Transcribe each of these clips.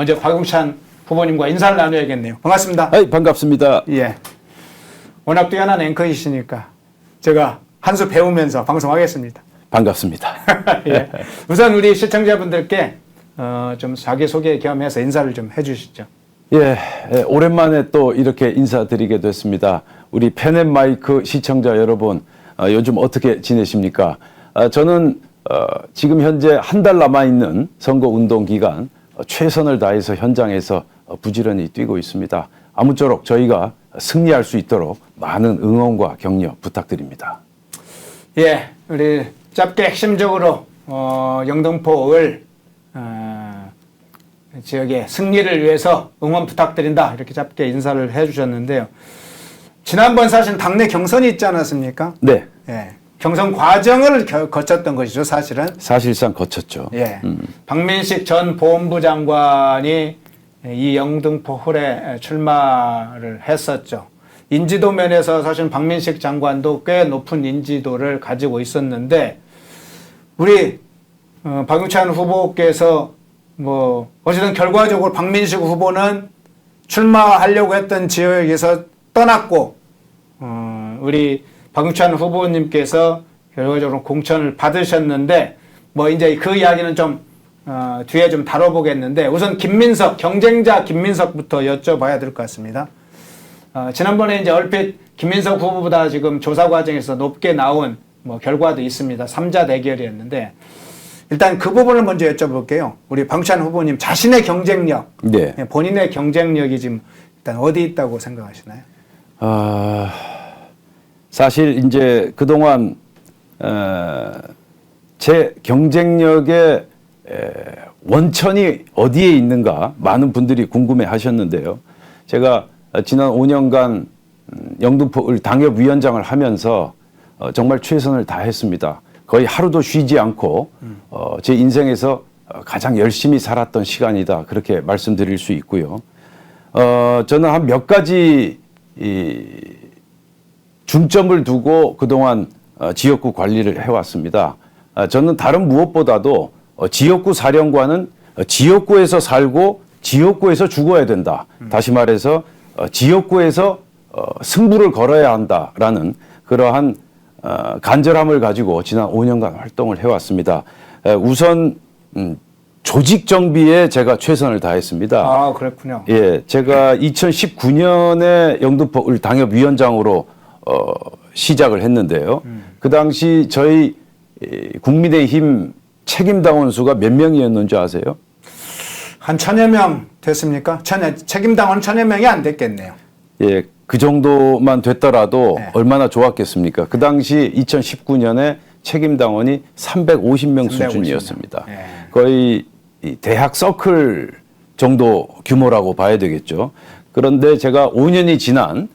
먼저 박용찬 후보님과 인사를 나눠야겠네요. 반갑습니다. 반갑습니다. 예. 워낙 뛰어난 앵커이시니까 제가 한 수 배우면서 방송하겠습니다. 반갑습니다. 예. 우선 우리 시청자분들께 좀 자기소개 겸해서 인사를 좀 해주시죠. 예, 오랜만에 또 이렇게 인사드리게 됐습니다. 우리 펜앤마이크 시청자 여러분, 요즘 어떻게 지내십니까? 저는 지금 현재 한 달 남아있는 선거운동 기간 최선을 다해서 현장에서 부지런히 뛰고 있습니다. 아무쪼록 저희가 승리할 수 있도록 많은 응원과 격려 부탁드립니다. 예, 우리 짧게 핵심적으로 영등포을 지역의 승리를 위해서 응원 부탁드린다 이렇게 짧게 인사를 해주셨는데요. 지난번 사실 당내 경선이 있지 않았습니까? 네. 예, 경선 과정을 거쳤던 것이죠, 사실은. 사실상 거쳤죠. 예, 박민식 전 보훈부 장관이 이 영등포 홀에 출마를 했었죠. 인지도 면에서 사실 박민식 장관도 꽤 높은 인지도를 가지고 있었는데 우리 박용찬 후보께서 어쨌든 결과적으로 박민식 후보는 출마하려고 했던 지역에서 떠났고 우리 박용찬 후보님께서 결과적으로 공천을 받으셨는데 이제 그 이야기는 좀 뒤에 좀 다뤄보겠는데 우선 경쟁자 김민석부터 여쭤봐야 될 것 같습니다. 지난번에 이제 얼핏 김민석 후보보다 지금 조사 과정에서 높게 나온 결과도 있습니다. 3자 대결이었는데 일단 그 부분을 먼저 여쭤볼게요. 우리 박용찬 후보님 자신의 경쟁력, 네. 본인의 경쟁력이 지금 일단 어디 있다고 생각하시나요? 사실 이제 그동안 제 경쟁력의 원천이 어디에 있는가 많은 분들이 궁금해 하셨는데요. 제가 지난 5년간 영등포을 당협위원장을 하면서 정말 최선을 다했습니다. 거의 하루도 쉬지 않고 제 인생에서 가장 열심히 살았던 시간이다. 그렇게 말씀드릴 수 있고요. 저는 한 몇 가지 중점을 두고 그동안 지역구 관리를 해왔습니다. 저는 다른 무엇보다도 지역구 사령관은 지역구에서 살고 지역구에서 죽어야 된다. 다시 말해서 지역구에서 승부를 걸어야 한다라는 그러한 간절함을 가지고 지난 5년간 활동을 해왔습니다. 우선 조직 정비에 제가 최선을 다했습니다. 아, 그렇군요. 예, 제가 2019년에 영등포을 당협위원장으로 시작을 했는데요. 그 당시 저희 국민의힘 책임당원 수가 몇 명이었는 줄 아세요? 한 1000여 명 됐습니까? 책임당원 1000여 명이 안 됐겠네요. 예, 그 정도만 됐더라도 네. 얼마나 좋았겠습니까? 그 당시 2019년에 책임당원이 350명 수준이었습니다. 네. 거의 대학 서클 정도 규모라고 봐야 되겠죠. 그런데 제가 5년이 지난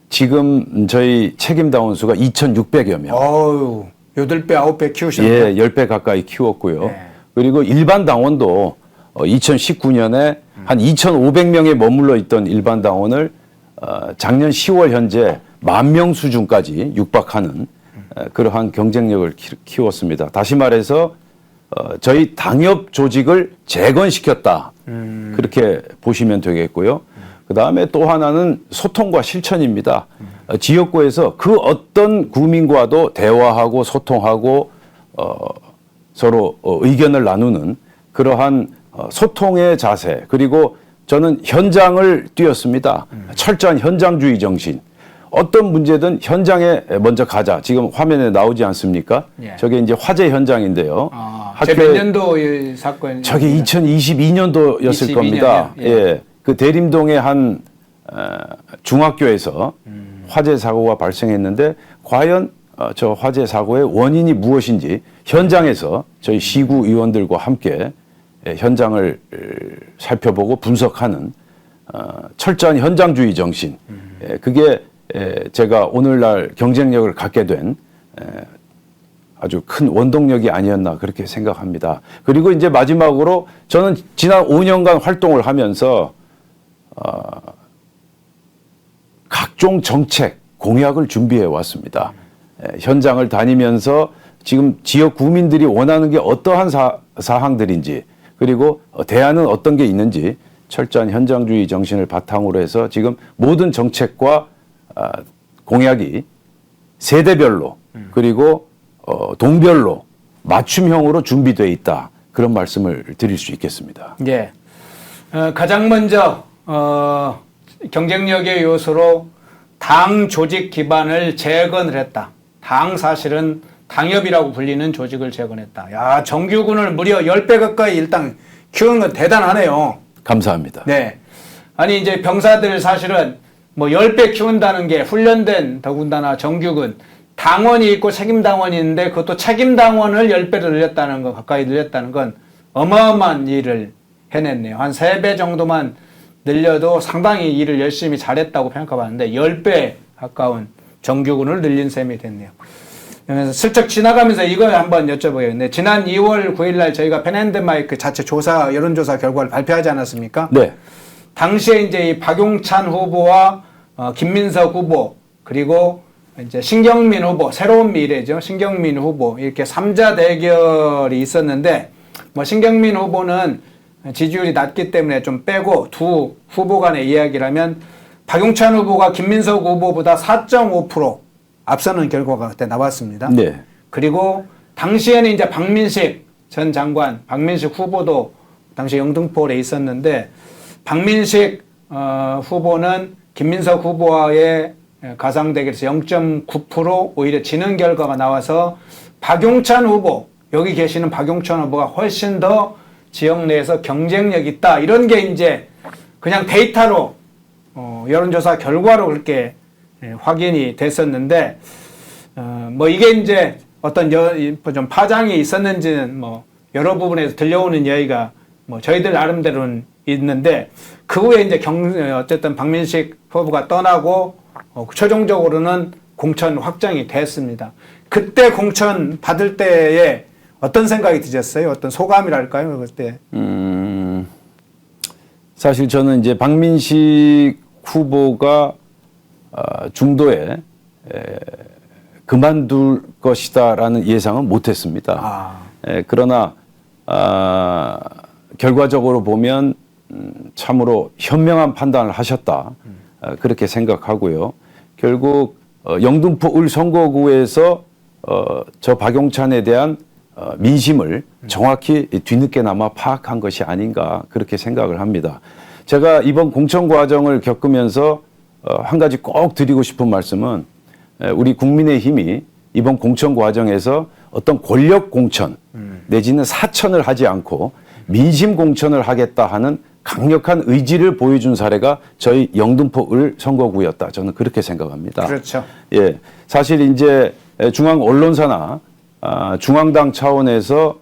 지금 저희 책임당원 수가 2,600여 명. 어우, 8배, 9배 키우셨네요. 예, 10배 가까이 키웠고요. 네. 그리고 일반 당원도 2019년에 한 2,500명에 머물러 있던 일반 당원을 작년 10월 현재 10,000명 수준까지 육박하는 그러한 경쟁력을 키웠습니다. 다시 말해서 저희 당협 조직을 재건시켰다. 그렇게 보시면 되겠고요. 그 다음에 또 하나는 소통과 실천입니다. 지역구에서 그 어떤 구민과도 대화하고 소통하고 서로 의견을 나누는 그러한 소통의 자세, 그리고 저는 현장을 뛰었습니다. 철저한 현장주의 정신. 어떤 문제든 현장에 먼저 가자. 지금 화면에 나오지 않습니까? 예. 저게 이제 화재 현장인데요. 제 몇 년도의 사건? 저게 2022년도였을 22년이요? 겁니다. 예. 예. 그 대림동의 한 중학교에서 화재 사고가 발생했는데 과연 저 화재 사고의 원인이 무엇인지 현장에서 저희 시구 의원들과 함께 현장을 살펴보고 분석하는 철저한 현장주의 정신. 그게 제가 오늘날 경쟁력을 갖게 된 아주 큰 원동력이 아니었나 그렇게 생각합니다. 그리고 이제 마지막으로 저는 지난 5년간 활동을 하면서 각종 정책, 공약을 준비해 왔습니다. 현장을 다니면서 지금 지역 구민들이 원하는 게 어떠한 사항들인지, 그리고 대안은 어떤 게 있는지 철저한 현장주의 정신을 바탕으로 해서 지금 모든 정책과 공약이 세대별로 그리고 동별로 맞춤형으로 준비되어 있다. 그런 말씀을 드릴 수 있겠습니다. 예. 가장 먼저 경쟁력의 요소로 당 조직 기반을 재건을 했다. 당 사실은 당협이라고 불리는 조직을 재건했다. 야, 정규군을 무려 10배 가까이 일단 키우는 건 대단하네요. 감사합니다. 네. 아니, 이제 병사들 사실은 뭐 10배 키운다는 게 훈련된 더군다나 정규군, 당원이 있고 책임당원이 있는데 그것도 책임당원을 10배로 늘렸다는 거, 가까이 늘렸다는 건 어마어마한 일을 해냈네요. 한 3배 정도만 늘려도 상당히 일을 열심히 잘했다고 평가받는데 10배 가까운 정규군을 늘린 셈이 됐네요. 그래서 슬쩍 지나가면서 이거 한번 여쭤보겠는데 지난 2월 9일 날 저희가 펜앤드마이크 자체 조사 여론조사 결과를 발표하지 않았습니까? 네. 당시에 이제 이 박용찬 후보와 김민석 후보 그리고 이제 신경민 후보 새로운 미래죠. 신경민 후보 이렇게 3자 대결이 있었는데 뭐 신경민 후보는 지지율이 낮기 때문에 좀 빼고 두 후보 간의 이야기를 하면 박용찬 후보가 김민석 후보보다 4.5% 앞서는 결과가 그때 나왔습니다. 네. 그리고 당시에는 이제 박민식 전 장관, 박민식 후보도 당시 영등포에 있었는데 박민식 후보는 김민석 후보와의 가상 대결에서 0.9% 오히려 지는 결과가 나와서 박용찬 후보, 여기 계시는 박용찬 후보가 훨씬 더 지역 내에서 경쟁력 있다. 이런 게 이제 그냥 데이터로 여론조사 결과로 그렇게 확인이 됐었는데 뭐 이게 이제 어떤 좀 파장이 있었는지는 뭐 여러 부분에서 들려오는 이야기가 뭐 저희들 나름대로는 있는데 그 후에 이제 어쨌든 박민식 후보가 떠나고 최종적으로는 공천 확정이 됐습니다. 그때 공천 받을 때에 어떤 생각이 드셨어요? 어떤 소감이랄까요? 그때. 사실 저는 이제 박민식 후보가 중도에 그만둘 것이다라는 예상은 못했습니다. 그러나 결과적으로 보면 참으로 현명한 판단을 하셨다. 그렇게 생각하고요. 결국 영등포 을 선거구에서 저 박용찬에 대한 민심을 정확히 뒤늦게나마 파악한 것이 아닌가 그렇게 생각을 합니다. 제가 이번 공천 과정을 겪으면서 한 가지 꼭 드리고 싶은 말씀은 우리 국민의힘이 이번 공천 과정에서 어떤 권력 공천 내지는 사천을 하지 않고 민심 공천을 하겠다 하는 강력한 의지를 보여준 사례가 저희 영등포 을 선거구였다. 저는 그렇게 생각합니다. 그렇죠. 예, 사실 이제 중앙 언론사나 중앙당 차원에서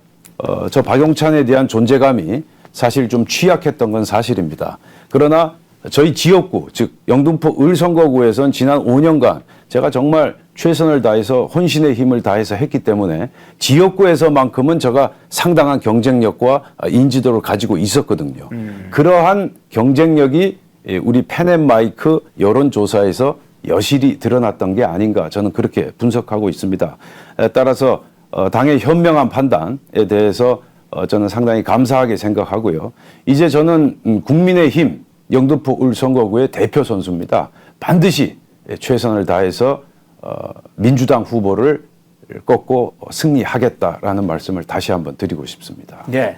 저 박용찬에 대한 존재감이 사실 좀 취약했던 건 사실입니다. 그러나 저희 지역구, 즉 영등포 을 선거구에선 지난 5년간 제가 정말 최선을 다해서 혼신의 힘을 다해서 했기 때문에 지역구에서만큼은 제가 상당한 경쟁력과 인지도를 가지고 있었거든요. 그러한 경쟁력이 우리 펜앤마이크 여론조사에서 여실히 드러났던 게 아닌가 저는 그렇게 분석하고 있습니다. 따라서 당의 현명한 판단에 대해서 저는 상당히 감사하게 생각하고요. 이제 저는 국민의힘 영등포 을 선거구의 대표 선수입니다. 반드시 최선을 다해서 민주당 후보를 꺾고 승리하겠다라는 말씀을 다시 한번 드리고 싶습니다. 네.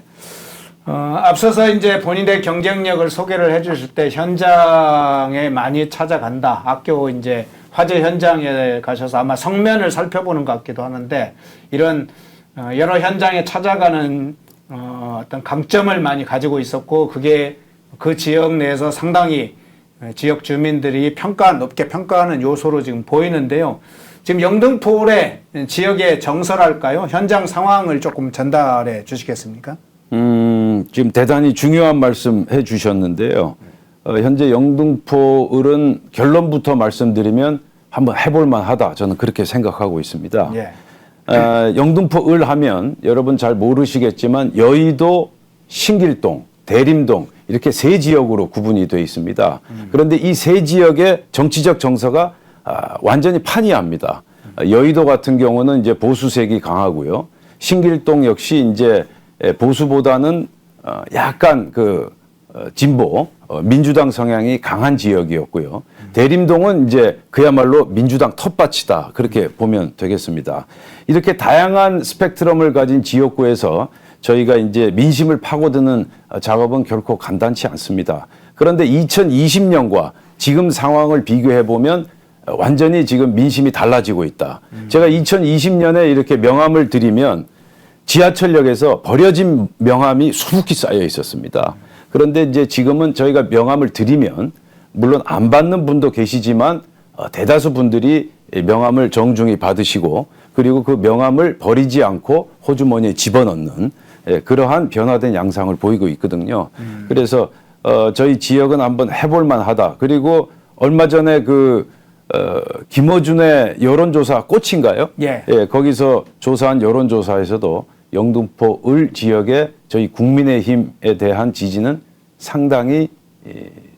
앞서서 이제 본인의 경쟁력을 소개를 해주실 때 현장에 많이 찾아간다. 학교 이제 화재 현장에 가셔서 아마 성면을 살펴보는 것 같기도 하는데 이런 여러 현장에 찾아가는 어떤 강점을 많이 가지고 있었고 그게 그 지역 내에서 상당히 지역 주민들이 높게 평가하는 요소로 지금 보이는데요. 지금 영등포의 지역의 정서랄까요? 현장 상황을 조금 전달해 주시겠습니까? 지금 대단히 중요한 말씀 해 주셨는데요. 현재 영등포을은 결론부터 말씀드리면 한번 해볼만 하다. 저는 그렇게 생각하고 있습니다. 예. 영등포을 하면 여러분 잘 모르시겠지만 여의도, 신길동, 대림동 이렇게 세 지역으로 구분이 되어 있습니다. 그런데 이 세 지역의 정치적 정서가 완전히 판이합니다. 여의도 같은 경우는 이제 보수색이 강하고요. 신길동 역시 이제 보수보다는 약간 진보 민주당 성향이 강한 지역이었고요. 대림동은 이제 그야말로 민주당 텃밭이다 그렇게 보면 되겠습니다. 이렇게 다양한 스펙트럼을 가진 지역구에서 저희가 이제 민심을 파고드는 작업은 결코 간단치 않습니다. 그런데 2020년과 지금 상황을 비교해 보면 완전히 지금 민심이 달라지고 있다. 제가 2020년에 이렇게 명함을 드리면 지하철역에서 버려진 명함이 수북히 쌓여 있었습니다. 그런데 이제 지금은 저희가 명함을 드리면 물론 안 받는 분도 계시지만 대다수 분들이 명함을 정중히 받으시고 그리고 그 명함을 버리지 않고 호주머니에 집어넣는 그러한 변화된 양상을 보이고 있거든요. 그래서 저희 지역은 한번 해볼 만하다. 그리고 얼마 전에 김어준의 여론조사 꽃인가요? 예. 거기서 조사한 여론조사에서도 영등포 을 지역의 저희 국민의힘에 대한 지지는 상당히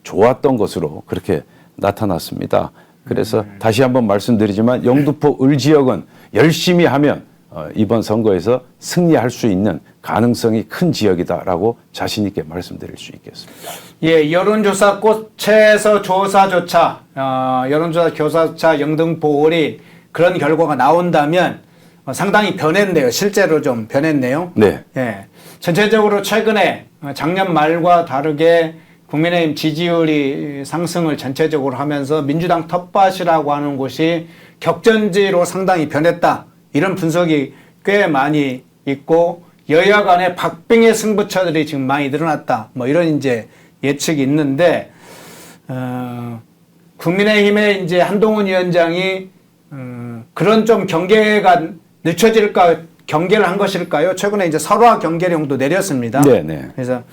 좋았던 것으로 그렇게 나타났습니다. 그래서 다시 한번 말씀드리지만 영등포 을 지역은 열심히 하면 이번 선거에서 승리할 수 있는 가능성이 큰 지역이다라고 자신 있게 말씀드릴 수 있겠습니다. 예, 여론조사 꽃에서 조사조차 여론조사 교사조차 영등포을이 그런 결과가 나온다면 상당히 변했네요. 실제로 좀 변했네요. 네. 예, 전체적으로 최근에 작년 말과 다르게 국민의힘 지지율이 상승을 전체적으로 하면서 민주당 텃밭이라고 하는 곳이 격전지로 상당히 변했다. 이런 분석이 꽤 많이 있고 여야 간의 박빙의 승부처들이 지금 많이 늘어났다. 뭐 이런 이제 예측이 있는데 국민의힘의 이제 한동훈 위원장이 그런 좀 경계가 늦춰질까 경계를 한 것일까요? 최근에 이제 설화 경계령도 내렸습니다. 네네. 그래서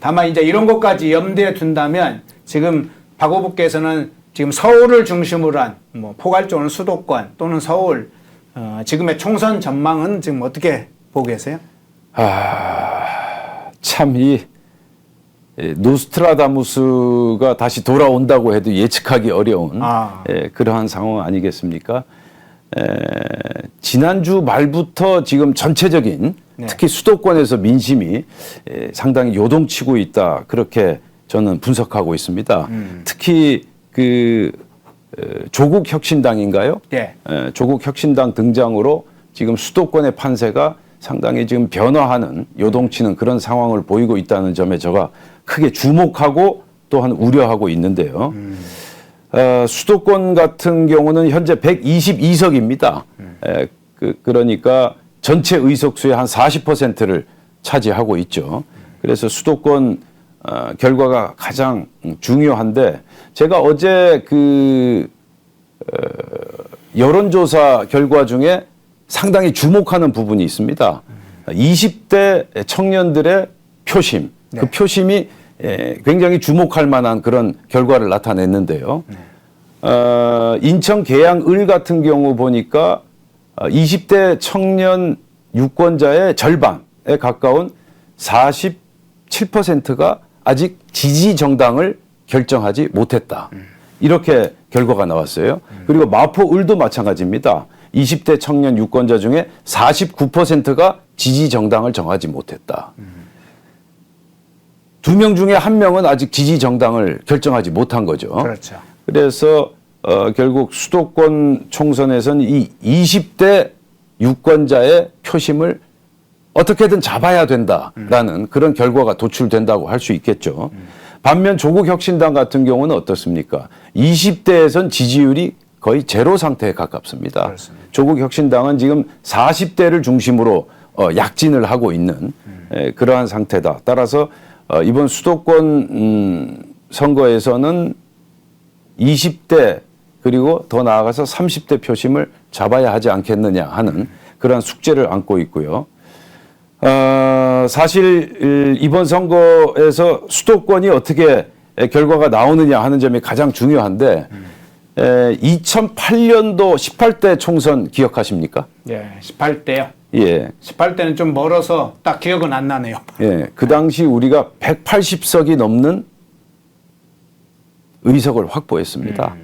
다만 이제 이런 것까지 염두에 둔다면 지금 박 후보께서는 지금 서울을 중심으로 한 뭐 포괄적으로 수도권 또는 서울 지금의 총선 전망은 지금 어떻게 보고 계세요? 참 이 노스트라다무스가 다시 돌아온다고 해도 예측하기 어려운 그러한 상황 아니겠습니까? 지난주 말부터 지금 전체적인 특히 수도권에서 민심이 상당히 요동치고 있다 그렇게 저는 분석하고 있습니다. 특히 조국 혁신당인가요? 예. 조국 혁신당 등장으로 지금 수도권의 판세가 상당히 지금 변화하는 요동치는 그런 상황을 보이고 있다는 점에 제가 크게 주목하고 또한 우려하고 있는데요. 수도권 같은 경우는 현재 122석입니다. 그러니까 전체 의석수의 한 40%를 차지하고 있죠. 그래서 수도권 결과가 가장 중요한데 제가 어제 여론조사 결과 중에 상당히 주목하는 부분이 있습니다. 20대 청년들의 표심, 그 표심이 굉장히 주목할 만한 그런 결과를 나타냈는데요. 인천 계양을 같은 경우 보니까 20대 청년 유권자의 절반에 가까운 47%가 아직 지지 정당을 결정하지 못했다. 이렇게 결과가 나왔어요. 그리고 마포을도 마찬가지입니다. 20대 청년 유권자 중에 49%가 지지 정당을 정하지 못했다. 2명 중에 1명은 아직 지지 정당을 결정하지 못한 거죠. 그렇죠. 그래서 결국 수도권 총선에서는 이 20대 유권자의 표심을 어떻게든 잡아야 된다라는 그런 결과가 도출된다고 할 수 있겠죠. 반면 조국 혁신당 같은 경우는 어떻습니까? 20대에선 지지율이 거의 제로 상태에 가깝습니다. 그렇습니다. 조국 혁신당은 지금 40대를 중심으로 약진을 하고 있는 그러한 상태다. 따라서 이번 수도권 선거에서는 20대 그리고 더 나아가서 30대 표심을 잡아야 하지 않겠느냐 하는 그러한 숙제를 안고 있고요. 사실 이번 선거에서 수도권이 어떻게 결과가 나오느냐 하는 점이 가장 중요한데 2008년도 18대 총선 기억하십니까? 예, 18대요. 예. 18대는 좀 멀어서 딱 기억은 안 나네요. 예. 그 당시 우리가 180석이 넘는 의석을 확보했습니다.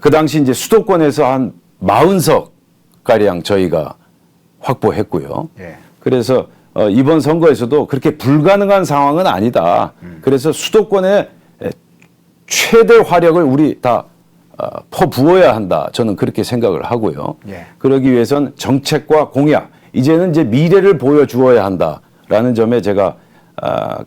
그 당시 이제 수도권에서 한 40석 가량 저희가 확보했고요. 예. 그래서 이번 선거에서도 그렇게 불가능한 상황은 아니다. 그래서 수도권에 최대 화력을 우리 다 퍼부어야 한다. 저는 그렇게 생각을 하고요. 예. 그러기 위해선 정책과 공약, 이제는 이제 미래를 보여주어야 한다라는 점에 제가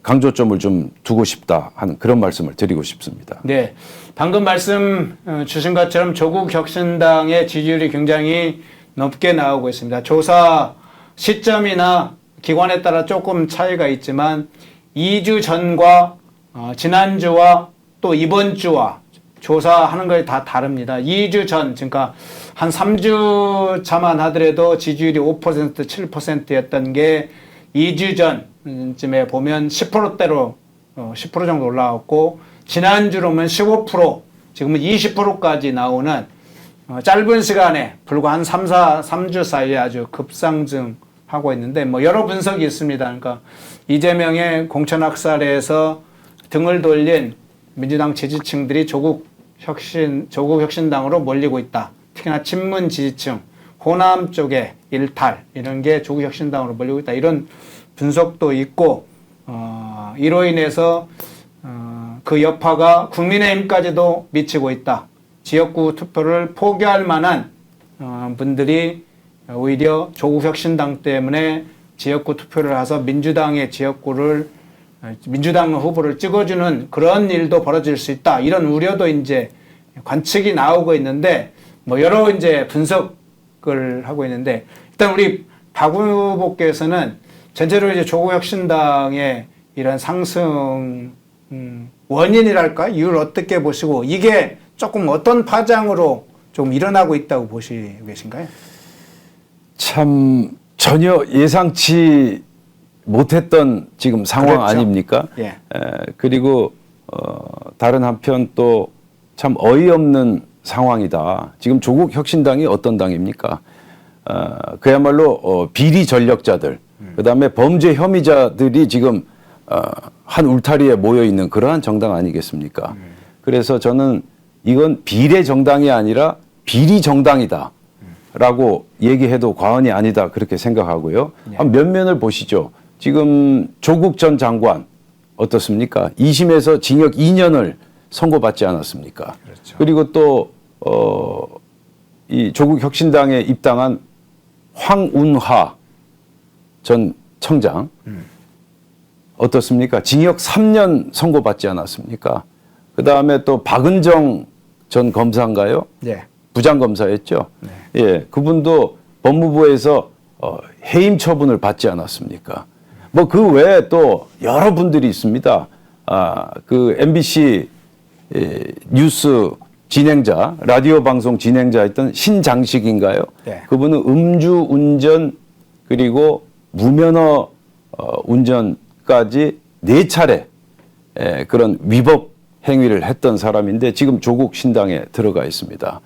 강조점을 좀 두고 싶다 하는 그런 말씀을 드리고 싶습니다. 네, 방금 말씀 주신 것처럼 조국 혁신당의 지지율이 굉장히 높게 나오고 있습니다. 조사 시점이나 기관에 따라 조금 차이가 있지만 2주 전과 지난주와 또 이번 주와 조사하는 것이 다 다릅니다. 2주 전, 그러니까 한 3주 차만 하더라도 지지율이 5%, 7%였던 게 2주 전쯤에 보면 10%대로 10% 정도 올라왔고, 지난주로면 15%, 지금은 20%까지 나오는 짧은 시간에 불과 한 3주 사이에 아주 급상승하고 있는데, 뭐 여러 분석이 있습니다. 그러니까 이재명의 공천학살에서 등을 돌린 민주당 지지층들이 조국 혁신당으로 몰리고 있다. 특히나 친문 지지층, 호남 쪽의 일탈, 이런 게 조국 혁신당으로 몰리고 있다. 이런 분석도 있고, 이로 인해서 그 여파가 국민의힘까지도 미치고 있다. 지역구 투표를 포기할 만한 분들이 오히려 조국 혁신당 때문에 지역구 투표를 해서 민주당 후보를 찍어주는 그런 일도 벌어질 수 있다. 이런 우려도 이제 관측이 나오고 있는데, 뭐 여러 이제 분석을 하고 있는데, 일단 우리 박 후보께서는 전체로 이제 조국 혁신당의 이런 상승 원인이랄까, 이유를 어떻게 보시고, 이게 조금 어떤 파장으로 좀 일어나고 있다고 보시고 계신가요? 참 전혀 예상치 못했던 지금 상황 그렇죠. 아닙니까? 예. 그리고 다른 한편 또 참 어이없는 상황이다. 지금 조국 혁신당이 어떤 당입니까? 그야말로 비리 전력자들, 그다음에 범죄 혐의자들이 지금 한 울타리에 모여 있는 그러한 정당 아니겠습니까? 그래서 저는 이건 비례 정당이 아니라 비리 정당이다. 라고 얘기해도 과언이 아니다. 그렇게 생각하고요. 한 면면을 보시죠. 지금 조국 전 장관 어떻습니까? 2심에서 징역 2년을 선고받지 않았습니까? 그렇죠. 그리고 또 이 조국 혁신당에 입당한 황운하 전 청장 어떻습니까? 징역 3년 선고받지 않았습니까? 그 다음에 또 박은정 전 검사인가요? 네. 부장검사였죠. 네. 예, 그분도 법무부에서 해임 처분을 받지 않았습니까? 뭐 그 외에 또 여러 분들이 있습니다. 그 MBC 뉴스 진행자, 라디오 방송 진행자였던 신장식인가요? 네. 그분은 음주 운전 그리고 무면허 운전까지 4차례 그런 위법 행위를 했던 사람인데 지금 조국 신당에 들어가 있습니다.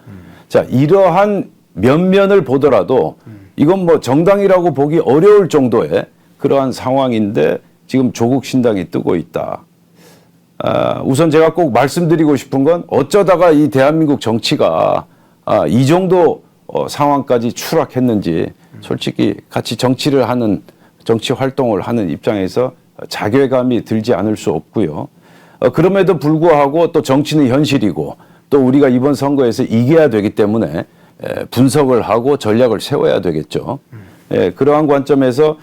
자, 이러한 면면을 보더라도 이건 뭐 정당이라고 보기 어려울 정도의 그러한 상황인데 지금 조국 신당이 뜨고 있다. 우선 제가 꼭 말씀드리고 싶은 건 어쩌다가 이 대한민국 정치가 이 정도 상황까지 추락했는지 솔직히 같이 정치를 하는 정치 활동을 하는 입장에서 자괴감이 들지 않을 수 없고요. 그럼에도 불구하고 또 정치는 현실이고 또 우리가 이번 선거에서 이겨야 되기 때문에 분석을 하고 전략을 세워야 되겠죠. 그러한 관점에서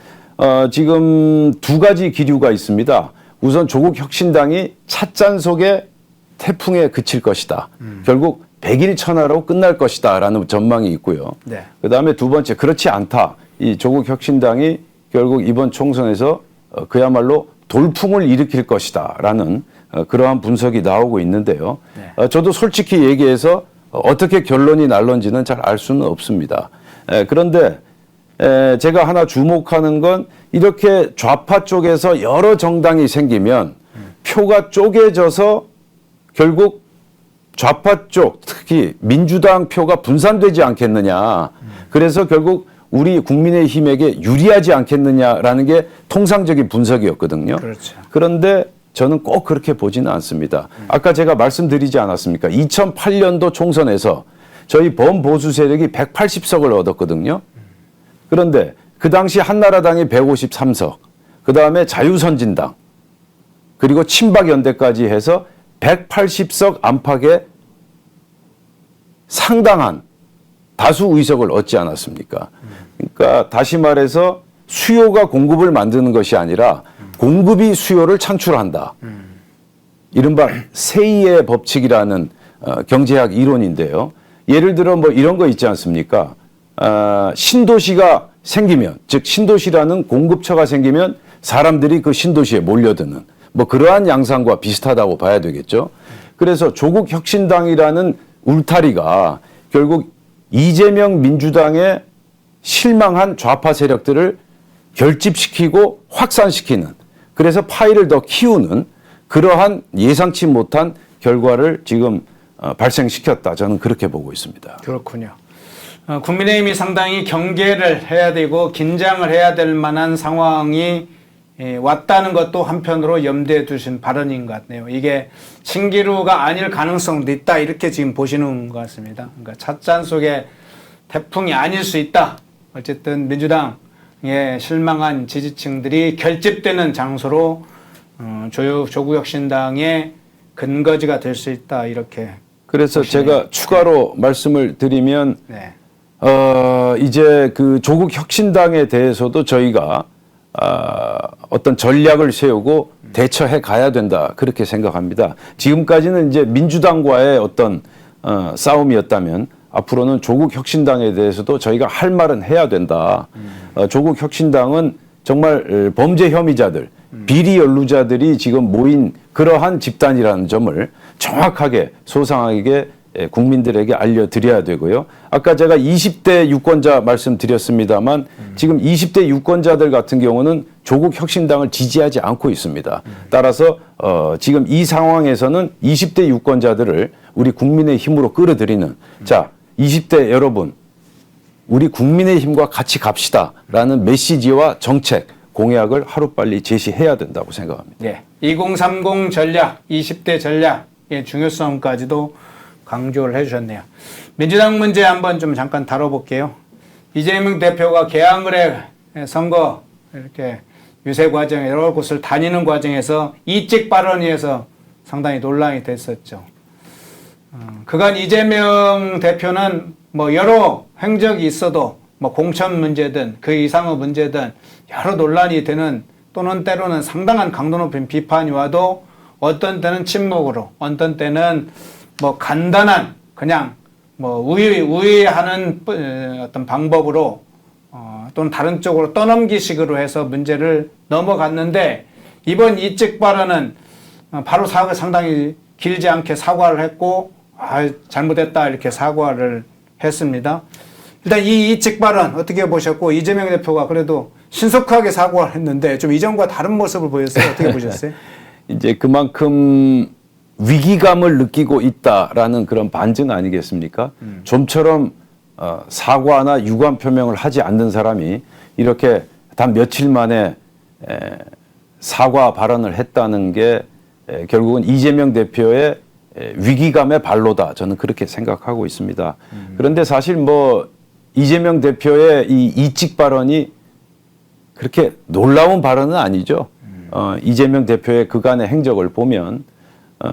지금 두 가지 기류가 있습니다. 우선 조국 혁신당이 찻잔속의 태풍에 그칠 것이다. 결국 100일 천하로 끝날 것이다 라는 전망이 있고요. 네. 그다음에 두 번째, 그렇지 않다. 이 조국 혁신당이 결국 이번 총선에서 그야말로 돌풍을 일으킬 것이다 라는 그러한 분석이 나오고 있는데요. 네. 저도 솔직히 얘기해서 어떻게 결론이 날런지는 잘 알 수는 없습니다. 그런데 제가 하나 주목하는 건 이렇게 좌파 쪽에서 여러 정당이 생기면 표가 쪼개져서 결국 좌파 쪽, 특히 민주당 표가 분산되지 않겠느냐. 그래서 결국 우리 국민의힘에게 유리하지 않겠느냐라는 게 통상적인 분석이었거든요. 그렇죠. 그런데 저는 꼭 그렇게 보지는 않습니다. 아까 제가 말씀드리지 않았습니까? 2008년도 총선에서 저희 범보수 세력이 180석을 얻었거든요. 그런데 그 당시 한나라당이 153석, 그 다음에 자유선진당, 그리고 친박연대까지 해서 180석 안팎의 상당한 다수 의석을 얻지 않았습니까? 그러니까 다시 말해서 수요가 공급을 만드는 것이 아니라 공급이 수요를 창출한다. 이른바 세이의 법칙이라는 경제학 이론인데요. 예를 들어 뭐 이런 거 있지 않습니까? 신도시가 생기면, 즉 신도시라는 공급처가 생기면 사람들이 그 신도시에 몰려드는 뭐 그러한 양상과 비슷하다고 봐야 되겠죠. 그래서 조국 혁신당이라는 울타리가 결국 이재명 민주당의 실망한 좌파 세력들을 결집시키고 확산시키는, 그래서 파이를 더 키우는 그러한 예상치 못한 결과를 지금 발생시켰다. 저는 그렇게 보고 있습니다. 그렇군요. 국민의힘이 상당히 경계를 해야 되고 긴장을 해야 될 만한 상황이 왔다는 것도 한편으로 염두에 두신 발언인 것 같네요. 이게 신기루가 아닐 가능성도 있다, 이렇게 지금 보시는 것 같습니다. 그러니까 찻잔 속에 태풍이 아닐 수 있다. 어쨌든 민주당에 실망한 지지층들이 결집되는 장소로 조국 혁신당의 근거지가 될 수 있다, 이렇게. 그래서 보시네요. 제가 추가로 말씀을 드리면 네. 이제 그 조국 혁신당에 대해서도 저희가 어떤 전략을 세우고 대처해 가야 된다, 그렇게 생각합니다. 지금까지는 이제 민주당과의 어떤 싸움이었다면 앞으로는 조국 혁신당에 대해서도 저희가 할 말은 해야 된다. 조국 혁신당은 정말 범죄 혐의자들, 비리 연루자들이 지금 모인 그러한 집단이라는 점을 정확하게 소상하게 국민들에게 알려드려야 되고요. 아까 제가 20대 유권자 말씀드렸습니다만 지금 20대 유권자들 같은 경우는 조국 혁신당을 지지하지 않고 있습니다. 따라서 지금 이 상황에서는 20대 유권자들을 우리 국민의 힘으로 끌어들이는, 자, 20대 여러분, 우리 국민의 힘과 같이 갑시다라는 메시지와 정책, 공약을 하루빨리 제시해야 된다고 생각합니다. 네. 2030 전략, 20대 전략의 중요성까지도 강조를 해주셨네요. 민주당 문제 한번 좀 잠깐 다뤄볼게요. 이재명 대표가 개항을해 선거 이렇게 유세 과정에 여러 곳을 다니는 과정에서 이직 발언에 의해서 상당히 논란이 됐었죠. 그간 이재명 대표는 뭐 여러 행적이 있어도 뭐 공천 문제든 그 이상의 문제든 여러 논란이 되는, 또는 때로는 상당한 강도 높은 비판이 와도 어떤 때는 침묵으로, 어떤 때는 뭐 간단한 그냥 뭐 우회하는 어떤 방법으로 또는 다른 쪽으로 떠넘기식으로 해서 문제를 넘어갔는데, 이번 이직 발언은 바로 상당히 길지 않게 사과를 했고, 잘못했다 이렇게 사과를 했습니다. 일단 이 이직 발언 어떻게 보셨고, 이재명 대표가 그래도 신속하게 사과를 했는데 좀 이전과 다른 모습을 보였어요. 어떻게 보셨어요? 이제 그만큼 위기감을 느끼고 있다라는 그런 반증 아니겠습니까? 좀처럼 사과나 유감 표명을 하지 않는 사람이 이렇게 단 며칠 만에 사과 발언을 했다는 게 결국은 이재명 대표의 위기감의 발로다. 저는 그렇게 생각하고 있습니다. 그런데 사실 뭐 이재명 대표의 이 이직 발언이 그렇게 놀라운 발언은 아니죠. 이재명 대표의 그간의 행적을 보면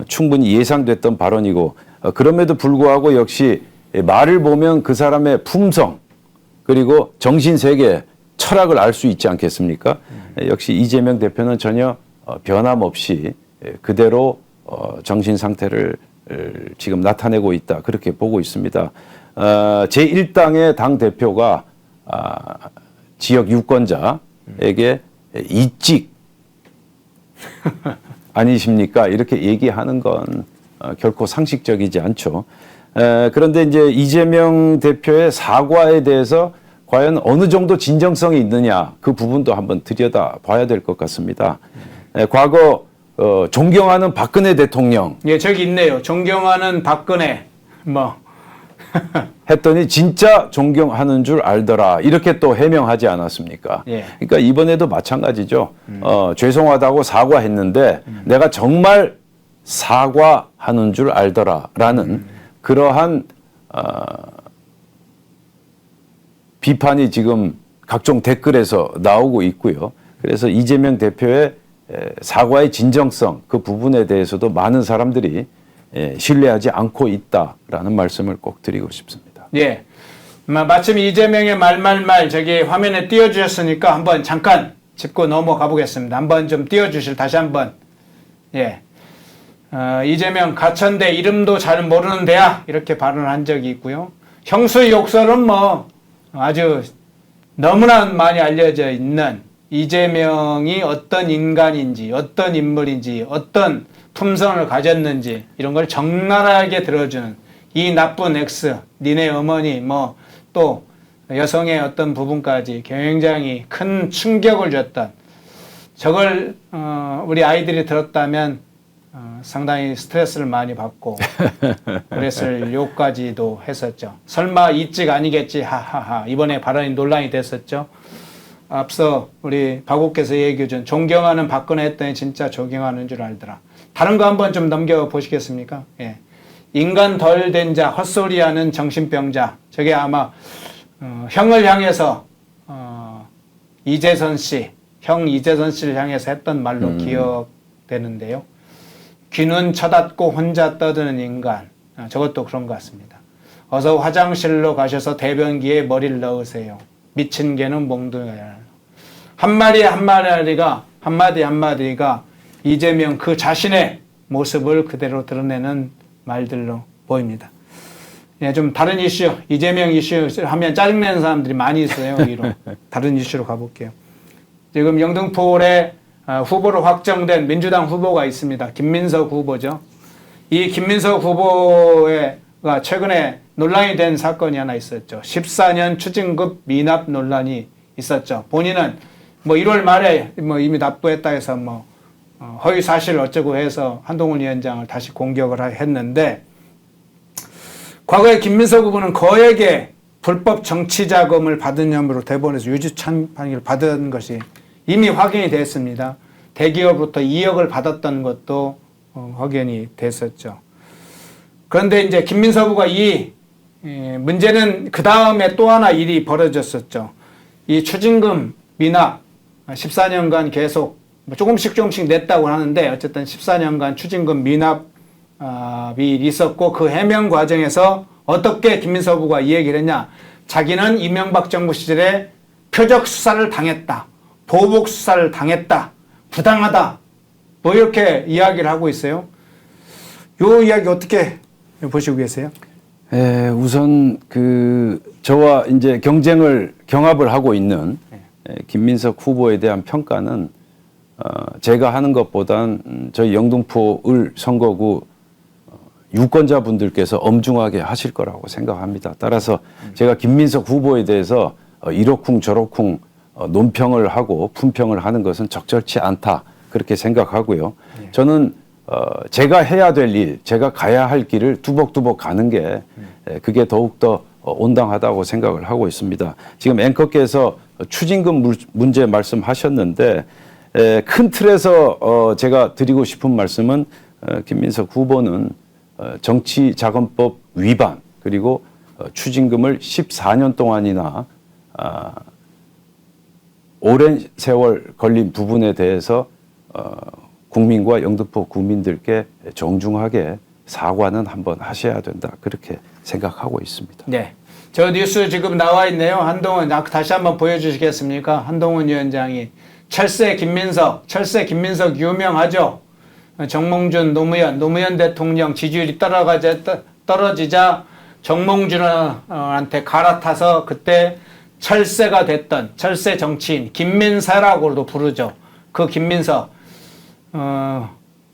충분히 예상됐던 발언이고, 그럼에도 불구하고 역시 말을 보면 그 사람의 품성 그리고 정신세계, 철학을 알 수 있지 않겠습니까? 역시 이재명 대표는 전혀 변함없이 그대로 정신 상태를 지금 나타내고 있다, 그렇게 보고 있습니다. 제1당의 당대표가 지역 유권자에게 이직 아니십니까? 이렇게 얘기하는 건 결코 상식적이지 않죠. 그런데 이제 이재명 대표의 사과에 대해서 과연 어느 정도 진정성이 있느냐, 그 부분도 한번 들여다 봐야 될 것 같습니다. 과거 존경하는 박근혜 대통령, 예, 저기 있네요. 존경하는 박근혜 뭐 했더니 진짜 존경하는 줄 알더라, 이렇게 또 해명하지 않았습니까? 예. 그러니까 이번에도 마찬가지죠. 죄송하다고 사과했는데 내가 정말 사과하는 줄 알더라라는 그러한 비판이 지금 각종 댓글에서 나오고 있고요. 그래서 이재명 대표의 사과의 진정성 그 부분에 대해서도 많은 사람들이 신뢰하지 않고 있다라는 말씀을 꼭 드리고 싶습니다. 예. 마침 이재명의 말말말 저기 화면에 띄워주셨으니까 한번 잠깐 짚고 넘어가 보겠습니다. 한번 좀 띄워주실 다시 한번. 예. 이재명 가천대 이름도 잘 모르는 데야 이렇게 발언한 적이 있고요. 형수 욕설은 뭐 아주 너무나 많이 알려져 있는 이재명이 어떤 인간인지 어떤 인물인지 어떤 품성을 가졌는지 이런 걸 적나라하게 들어주는 이 나쁜 X 니네 어머니 뭐 또 여성의 어떤 부분까지 굉장히 큰 충격을 줬던 저걸 우리 아이들이 들었다면 상당히 스트레스를 많이 받고 그랬을 욕까지도 했었죠. 설마 이찍 아니겠지 하하하 이번에 발언이 논란이 됐었죠. 앞서 우리 박욱께서 얘기해 준 존경하는 박근혜 했더니 진짜 존경하는 줄 알더라. 다른 거 한번 좀 넘겨보시겠습니까? 예. 인간 덜 된 자 헛소리하는 정신병자 저게 아마 형을 향해서 이재선 씨 형 이재선 씨를 향해서 했던 말로 기억되는데요. 귀는 쳐닫고 혼자 떠드는 인간 저것도 그런 것 같습니다. 어서 화장실로 가셔서 대변기에 머리를 넣으세요. 미친 개는 몽둥이야. 한마디 한마디가 이재명 그 자신의 모습을 그대로 드러내는 말들로 보입니다. 예, 좀 다른 이슈, 이재명 이슈 하면 짜증내는 사람들이 많이 있어요. 여기로. 다른 이슈로 가볼게요. 지금 영등포울에 후보로 확정된 민주당 후보가 있습니다. 김민석 후보죠. 이 김민석 후보가 최근에 논란이 된 사건이 하나 있었죠. 14년 추징급 미납 논란이 있었죠. 본인은 뭐 1월 말에 뭐 이미 납부했다 해서 뭐 허위 사실 어쩌고 해서 한동훈 위원장을 다시 공격을 했는데 과거에 김민석 후보는 거액의 불법 정치 자금을 받은 혐의로 대법원에서 유죄 판결을 받은 것이 이미 확인이 됐습니다. 대기업으로부터 2억을 받았던 것도 확인이 됐었죠. 그런데 이제 김민석 후보가 이 문제는 그 다음에 또 하나 일이 벌어졌었죠. 이 추징금 미납 14년간 계속 조금씩 냈다고 하는데 어쨌든 14년간 추징금 미납이 있었고 그 해명 과정에서 어떻게 김민석 후보가 이 얘기를 했냐. 자기는 이명박 정부 시절에 표적 수사를 당했다. 보복 수사를 당했다. 부당하다. 뭐 이렇게 이야기를 하고 있어요. 요 이야기 어떻게 보시고 계세요? 우선 저와 이제 경합을 하고 있는 김민석 후보에 대한 평가는 제가 하는 것보단 저희 영등포을 선거구 유권자분들께서 엄중하게 하실 거라고 생각합니다. 따라서 제가 김민석 후보에 대해서 이러쿵 저러쿵 논평을 하고 품평을 하는 것은 적절치 않다 그렇게 생각하고요. 저는 제가 해야 될 일, 제가 가야 할 길을 뚜벅뚜벅 가는 게 그게 더욱더 온당하다고 생각을 하고 있습니다. 지금 앵커께서 추징금 문제 말씀하셨는데 큰 틀에서 제가 드리고 싶은 말씀은 김민석 후보는 정치자금법 위반 그리고 추징금을 14년 동안이나 오랜 세월 걸린 부분에 대해서 국민과 영등포 국민들께 정중하게 사과는 한번 하셔야 된다 그렇게 생각하고 있습니다. 네, 저 뉴스 지금 나와 있네요. 한동훈 다시 한번 보여주시겠습니까? 한동훈 위원장이 철새 김민석 유명하죠. 정몽준 노무현 대통령 지지율이 떨어지자 정몽준한테 갈아타서 그때 철새가 됐던 철새 정치인 김민사라고도 부르죠. 그 김민석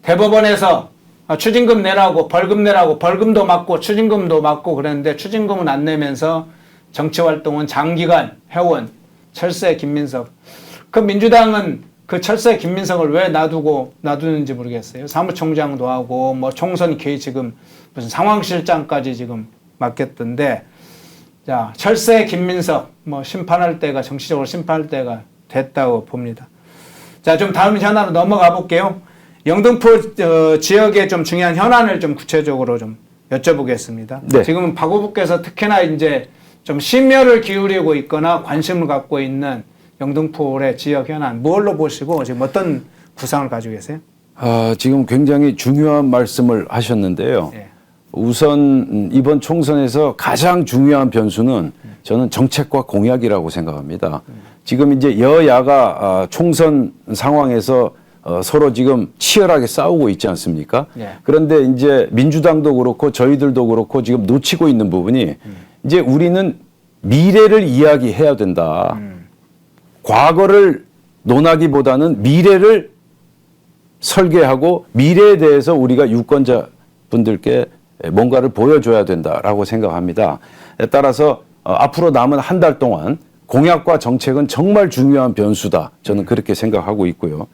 대법원에서 추징금 내라고 벌금도 맞고 추징금도 맞고 그랬는데 추징금은 안 내면서 정치활동은 장기간 해온 철새 김민석. 그 민주당은 그 철새 김민석을 왜 놔두는지 모르겠어요. 사무총장도 하고 뭐 총선 개의 지금 무슨 상황실장까지 지금 맡겼던데 자 철새 김민석 뭐 정치적으로 심판할 때가 됐다고 봅니다. 자 좀 다음 현안으로 넘어가 볼게요. 영등포 지역의 좀 중요한 현안을 좀 구체적으로 좀 여쭤보겠습니다. 네. 지금 박 후보께서 특히나 이제 좀 심혈을 기울이고 있거나 관심을 갖고 있는 영등포의 지역 현안 뭘로 보시고 지금 어떤 구상을 가지고 계세요? 지금 굉장히 중요한 말씀을 하셨는데요. 예. 우선 이번 총선에서 가장 중요한 변수는 저는 정책과 공약이라고 생각합니다. 지금 이제 여야가 총선 상황에서 서로 지금 치열하게 싸우고 있지 않습니까? 예. 그런데 이제 민주당도 그렇고 저희들도 그렇고 지금 놓치고 있는 부분이 이제 우리는 미래를 이야기해야 된다. 과거를 논하기보다는 미래를 설계하고 미래에 대해서 우리가 유권자 분들께 뭔가를 보여줘야 된다라고 생각합니다. 따라서 앞으로 남은 한 달 동안 공약과 정책은 정말 중요한 변수다. 저는 그렇게 생각하고 있고요.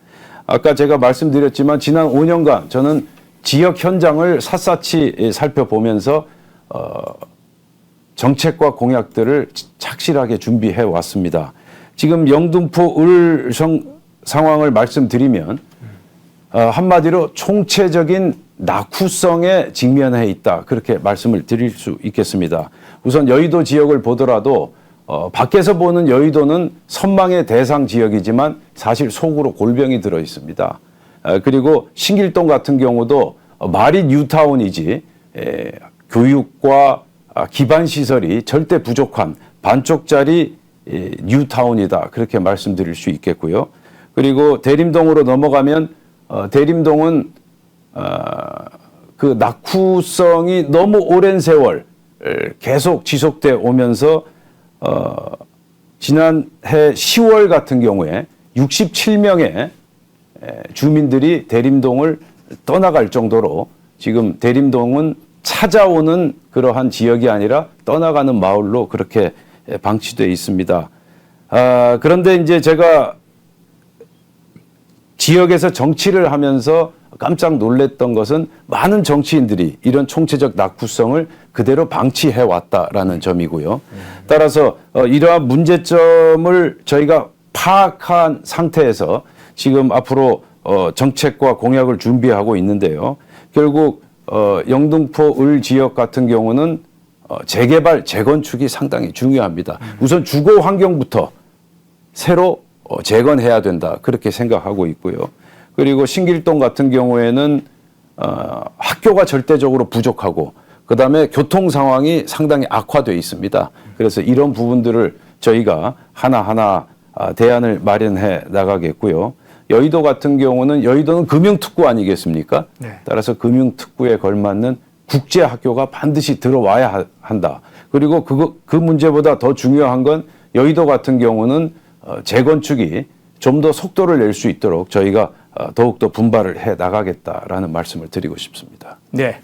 아까 제가 말씀드렸지만 지난 5년간 저는 지역 현장을 샅샅이 살펴보면서 정책과 공약들을 착실하게 준비해 왔습니다. 지금 영등포 을 상황을 말씀드리면 한마디로 총체적인 낙후성에 직면해 있다. 그렇게 말씀을 드릴 수 있겠습니다. 우선 여의도 지역을 보더라도 밖에서 보는 여의도는 선망의 대상 지역이지만 사실 속으로 골병이 들어 있습니다. 그리고 신길동 같은 경우도 말이 뉴타운이지 교육과 기반 시설이 절대 부족한 반쪽짜리 뉴타운이다. 그렇게 말씀드릴 수 있겠고요. 그리고 대림동으로 넘어가면 대림동은 그 낙후성이 너무 오랜 세월 계속 지속돼 오면서 지난해 10월 같은 경우에 67명의 주민들이 대림동을 떠나갈 정도로 지금 대림동은 찾아오는 그러한 지역이 아니라 떠나가는 마을로 그렇게 방치되어 있습니다. 그런데 이제 제가 지역에서 정치를 하면서 깜짝 놀랐던 것은 많은 정치인들이 이런 총체적 낙후성을 그대로 방치해 왔다라는 점이고요. 따라서 이러한 문제점을 저희가 파악한 상태에서 지금 앞으로 정책과 공약을 준비하고 있는데요. 결국 영등포 을 지역 같은 경우는 재개발, 재건축이 상당히 중요합니다. 우선 주거 환경부터 새로 재건해야 된다. 그렇게 생각하고 있고요. 그리고 신길동 같은 경우에는 학교가 절대적으로 부족하고 그다음에 교통 상황이 상당히 악화되어 있습니다. 그래서 이런 부분들을 저희가 하나하나 대안을 마련해 나가겠고요. 여의도 같은 경우는 여의도는 금융특구 아니겠습니까? 네. 따라서 금융특구에 걸맞는 국제학교가 반드시 들어와야 한다. 그리고 그 문제보다 더 중요한 건 여의도 같은 경우는 재건축이 좀 더 속도를 낼 수 있도록 저희가 더욱더 분발을 해 나가겠다라는 말씀을 드리고 싶습니다. 네.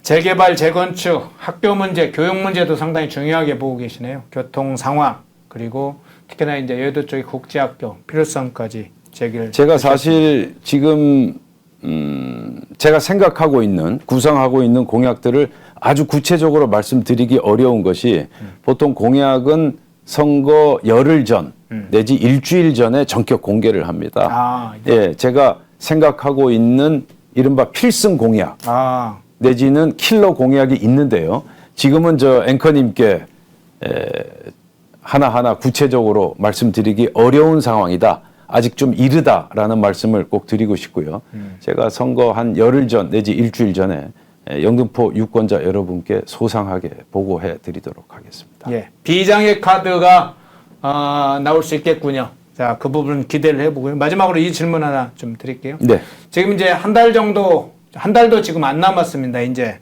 재개발, 재건축, 학교 문제, 교육 문제도 상당히 중요하게 보고 계시네요. 교통 상황, 그리고 특히나 이제 여의도 쪽의 국제학교 필요성까지 제기를. 제가 사실 지금 제가 생각하고 있는, 구상하고 있는 공약들을 아주 구체적으로 말씀드리기 어려운 것이 보통 공약은 선거 열흘 전 내지 일주일 전에 전격 공개를 합니다. 예, 제가 생각하고 있는 이른바 필승 공약 내지는 킬러 공약이 있는데요. 지금은 저 앵커님께 하나하나 구체적으로 말씀드리기 어려운 상황이다. 아직 좀 이르다라는 말씀을 꼭 드리고 싶고요. 제가 선거 한 열흘 전 내지 일주일 전에 영등포 유권자 여러분께 소상하게 보고해 드리도록 하겠습니다. 예, 비장의 카드가 나올 수 있겠군요. 자, 그 부분 기대를 해보고요. 마지막으로 이 질문 하나 좀 드릴게요. 네. 지금 이제 한 달도 지금 안 남았습니다. 이제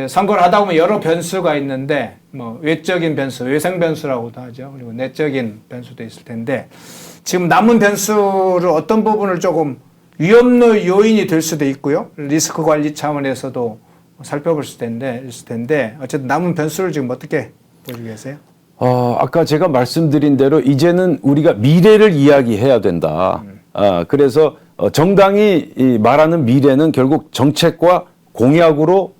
선거를 하다 보면 여러 변수가 있는데, 뭐, 외적인 변수, 외생 변수라고도 하죠. 그리고 내적인 변수도 있을 텐데, 지금 남은 변수를 어떤 부분을 조금 위험로 요인이 될 수도 있고요. 리스크 관리 차원에서도 살펴볼 수 있을 텐데, 어쨌든 남은 변수를 지금 어떻게 보시고 계세요? 아까 제가 말씀드린 대로 이제는 우리가 미래를 이야기해야 된다. 그래서 정당이 말하는 미래는 결국 정책과 공약으로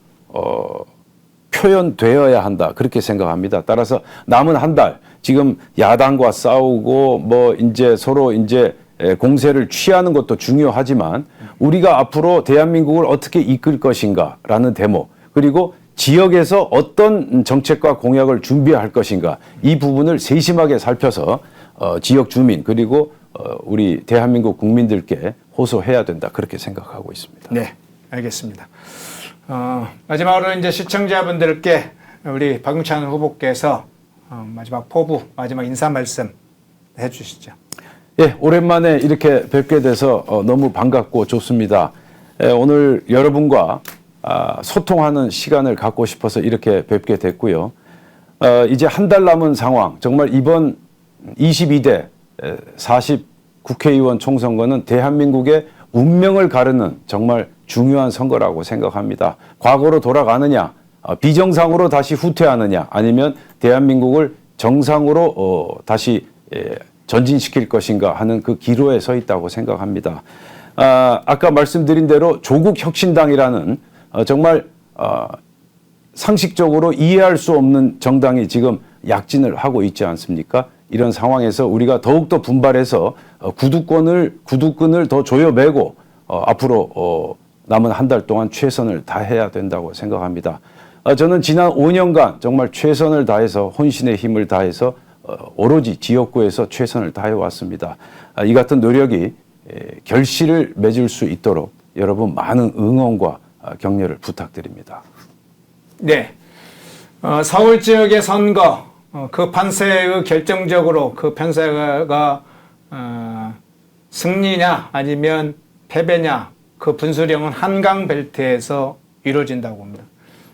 표현되어야 한다. 그렇게 생각합니다. 따라서 남은 한 달, 지금 야당과 싸우고 뭐 이제 서로 이제 공세를 취하는 것도 중요하지만 우리가 앞으로 대한민국을 어떻게 이끌 것인가라는 대목, 그리고 지역에서 어떤 정책과 공약을 준비할 것인가 이 부분을 세심하게 살펴서 지역 주민 그리고 우리 대한민국 국민들께 호소해야 된다 그렇게 생각하고 있습니다. 네, 알겠습니다. 마지막으로 이제 시청자분들께 우리 박용찬 후보께서 마지막 포부, 마지막 인사 말씀 해주시죠. 예, 오랜만에 이렇게 뵙게 돼서 너무 반갑고 좋습니다. 오늘 여러분과 소통하는 시간을 갖고 싶어서 이렇게 뵙게 됐고요. 이제 한 달 남은 상황, 정말 이번 22대 40 국회의원 총선거는 대한민국의 운명을 가르는 정말 중요한 선거라고 생각합니다. 과거로 돌아가느냐, 비정상으로 다시 후퇴하느냐, 아니면 대한민국을 정상으로 다시 전진시킬 것인가 하는 그 기로에 서 있다고 생각합니다. 아까 말씀드린 대로 조국혁신당이라는 정말 상식적으로 이해할 수 없는 정당이 지금 약진을 하고 있지 않습니까? 이런 상황에서 우리가 더욱더 분발해서 구두끈을 더 조여매고 앞으로 남은 한 달 동안 최선을 다해야 된다고 생각합니다. 저는 지난 5년간 정말 최선을 다해서 혼신의 힘을 다해서 오로지 지역구에서 최선을 다해왔습니다. 이 같은 노력이 결실을 맺을 수 있도록 여러분 많은 응원과 격려를 부탁드립니다. 네, 서울 지역의 선거 그 판세의 결정적으로 그 판세가 승리냐 아니면 패배냐 그 분수령은 한강벨트에서 이루어진다고 봅니다.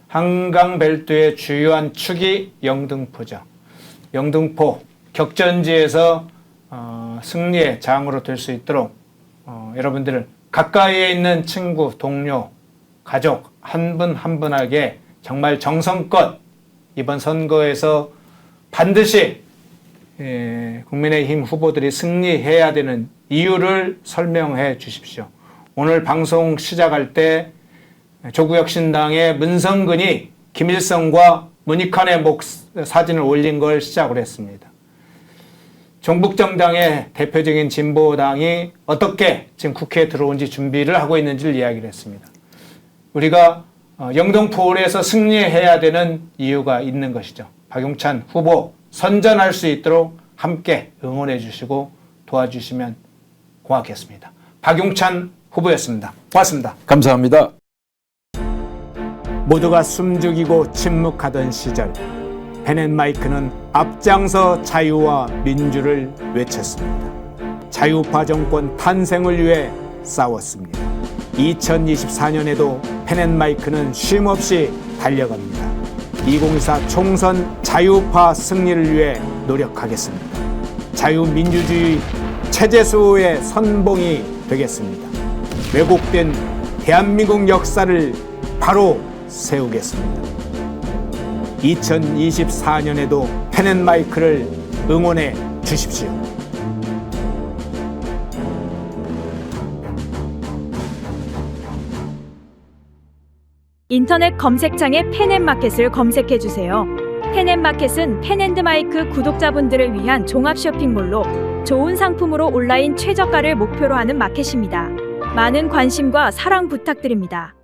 한강벨트의 주요한 축이 영등포죠. 영등포 격전지에서 승리의 장으로 될 수 있도록 여러분들 가까이에 있는 친구, 동료, 가족 한 분 한 분에게 정말 정성껏 이번 선거에서 반드시 국민의힘 후보들이 승리해야 되는 이유를 설명해 주십시오. 오늘 방송 시작할 때 조국혁신당의 문성근이 김일성과 문익환의 사진을 올린 걸 시작으로 했습니다. 종북정당의 대표적인 진보당이 어떻게 지금 국회에 들어온 지 준비를 하고 있는지를 이야기를 했습니다. 우리가 영등포에서 승리해야 되는 이유가 있는 것이죠. 박용찬 후보 선전할 수 있도록 함께 응원해 주시고 도와주시면 고맙겠습니다. 박용찬 후보였습니다. 고맙습니다. 감사합니다. 모두가 숨죽이고 침묵하던 시절 펜앤마이크는 앞장서 자유와 민주를 외쳤습니다. 자유파 정권 탄생을 위해 싸웠습니다. 2024년에도 펜앤마이크는 쉼없이 달려갑니다. 2024 총선 자유파 승리를 위해 노력하겠습니다. 자유민주주의 체제수호의 선봉이 되겠습니다. 왜곡된 대한민국 역사를 바로 세우겠습니다. 2024년에도 펜앤마이크를 응원해 주십시오. 인터넷 검색창에 펜앤마켓을 검색해 주세요. 펜앤마켓은 펜앤드마이크 구독자분들을 위한 종합 쇼핑몰로 좋은 상품으로 온라인 최저가를 목표로 하는 마켓입니다. 많은 관심과 사랑 부탁드립니다.